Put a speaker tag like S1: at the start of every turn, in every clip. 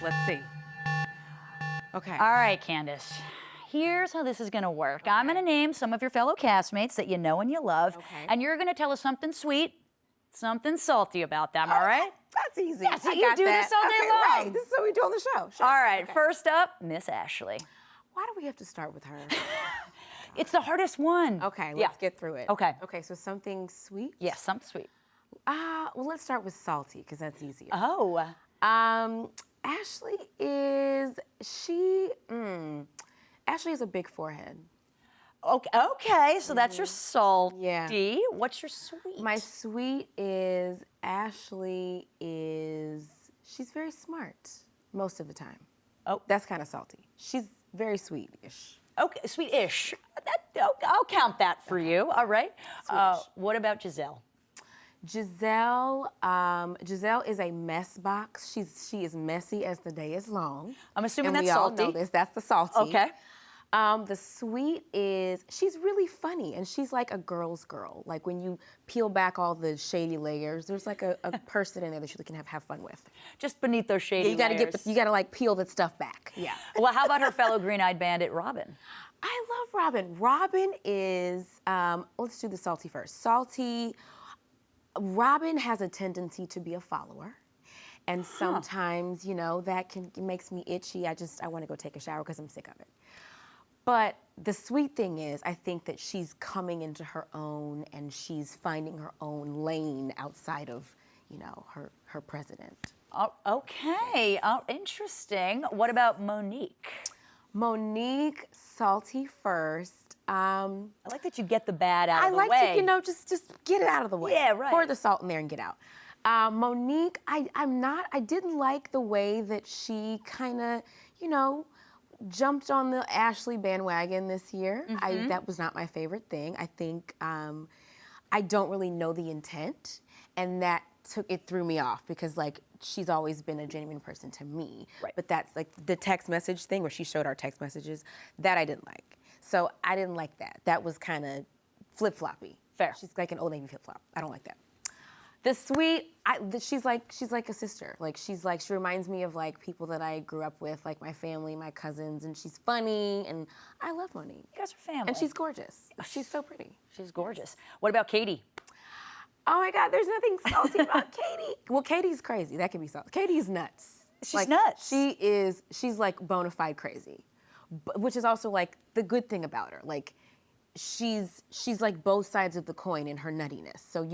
S1: Let's see. Okay.
S2: All right, Candiace. Here's how this is gonna work. Okay. I'm gonna name some of your fellow castmates that you know and you love, and you're gonna tell us something sweet, something salty about them, all right?
S1: That's easy.
S2: Yeah, so you do this all day long.
S1: Right. This is what we do on the show. Sure.
S2: All right, first up, Miss Ashley.
S1: Why do we have to start with her?
S2: It's the hardest one.
S1: Okay, let's get through it.
S2: Okay.
S1: Okay, so something sweet?
S2: Yes, something sweet.
S1: Well, let's start with salty, because that's easier.
S2: Oh.
S1: Ashley is a big forehead.
S2: Okay, so that's your salty.
S1: Yeah.
S2: What's your sweet?
S1: My sweet is she's very smart most of the time.
S2: Oh.
S1: That's kind of salty. She's very sweet-ish.
S2: Okay, sweet-ish. I'll count that for you, all right? What about Giselle?
S1: Giselle is a mess box. She is messy as the day is long.
S2: I'm assuming
S1: and
S2: that's salty.
S1: We all know this. That's the salty.
S2: Okay.
S1: The sweet is she's really funny, and she's like a girl's girl. Like when you peel back all the shady layers, there's like a person in there that you can have fun with.
S2: Just beneath those shady layers.
S1: You gotta like peel that stuff back. Yeah.
S2: Well, how about her fellow green-eyed bandit, ROBYN?
S1: I love ROBYN. ROBYN is let's do the salty first. Salty. ROBYN has a tendency to be a follower. And sometimes, you know, it makes me itchy. I want to go take a shower because I'm sick of it. But the sweet thing is, I think that she's coming into her own and she's finding her own lane outside of, you know, her president.
S2: Oh, okay. Oh, interesting. What about Monique?
S1: Monique, salty first.
S2: I like that you get the bad out of the way.
S1: I like to, you know, just get it out of the way.
S2: Yeah, right.
S1: Pour the salt in there and get out. Monique, I didn't like the way that she kind of, you know, jumped on the Ashley bandwagon this year. That was not my favorite thing. I think I don't really know the intent, and it threw me off because like she's always been a genuine person to me. Right. But that's like the text message thing where she showed our text messages, that I didn't like. So I didn't like that. That was kind of flip-floppy.
S2: Fair.
S1: She's like an Old Navy flip-flop. I don't like that. The sweet, she's like a sister. Like she reminds me of like people that I grew up with, like my family, my cousins, and she's funny, and I love Monique.
S2: You guys are family.
S1: And she's gorgeous. She's so pretty.
S2: She's gorgeous. What about Katie?
S1: Oh my God, there's nothing salty about Katie. Well, Katie's crazy. That can be salty. Katie's nuts.
S2: She's
S1: like,
S2: nuts.
S1: She's like bona fide crazy, which is also like the good thing about her. Like she's like both sides of the coin in her nuttiness. So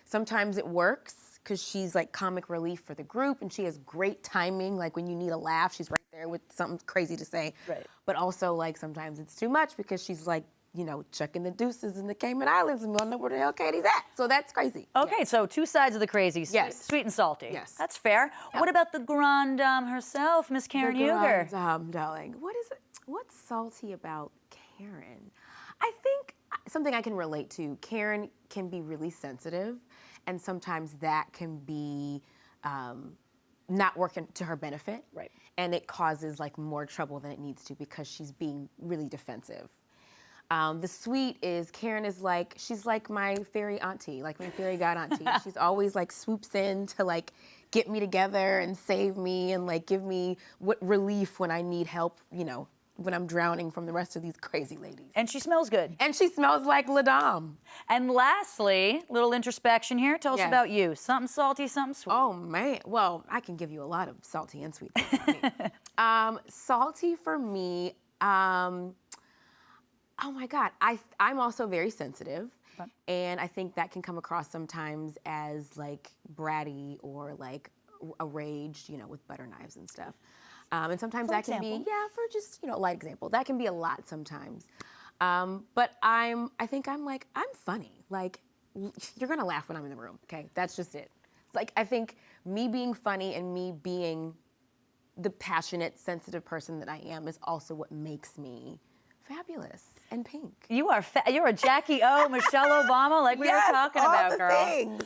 S1: sometimes it works because she's like comic relief for the group, and she has great timing. Like when you need a laugh, she's right there with something crazy to say. Right. But also like sometimes it's too much because she's like, you know, chucking the deuces in the Cayman Islands and we don't know where the hell Katie's at. So that's crazy.
S2: Okay, so two sides of the crazy. Sweet and salty. Yes. That's fair. What about the grande dame herself, Miss Karen Huger?
S1: The grande dame, darling. What's salty about Karen? I think something I can relate to. Karen can be really sensitive, and sometimes that can be not working to her benefit. Right. And it causes like more trouble than it needs to because she's being really defensive. The sweet is Karen is like, she's like my fairy auntie, like my fairy god auntie. She's always like swoops in to like get me together and save me and like give me relief when I need help, you know, when I'm drowning from the rest of these crazy ladies.
S2: And she smells good.
S1: And she smells like La Dame.
S2: And lastly, little introspection here. Tell us about you. Something salty, something sweet.
S1: Oh man, well, I can give you a lot of salty and sweet things about me. Salty for me, oh my God, I'm also very sensitive, and I think that can come across sometimes as like bratty or like enraged, you know, with butter knives and stuff. And sometimes that can be, for just, you know, a light example, that can be a lot sometimes. But I think I'm funny. Like, you're gonna laugh when I'm in the room, okay? That's just it. It's like, I think me being funny and me being the passionate, sensitive person that I am is also what makes me fabulous and pink.
S2: You're a Jackie O, Michelle Obama, like we were talking about, girl. Things.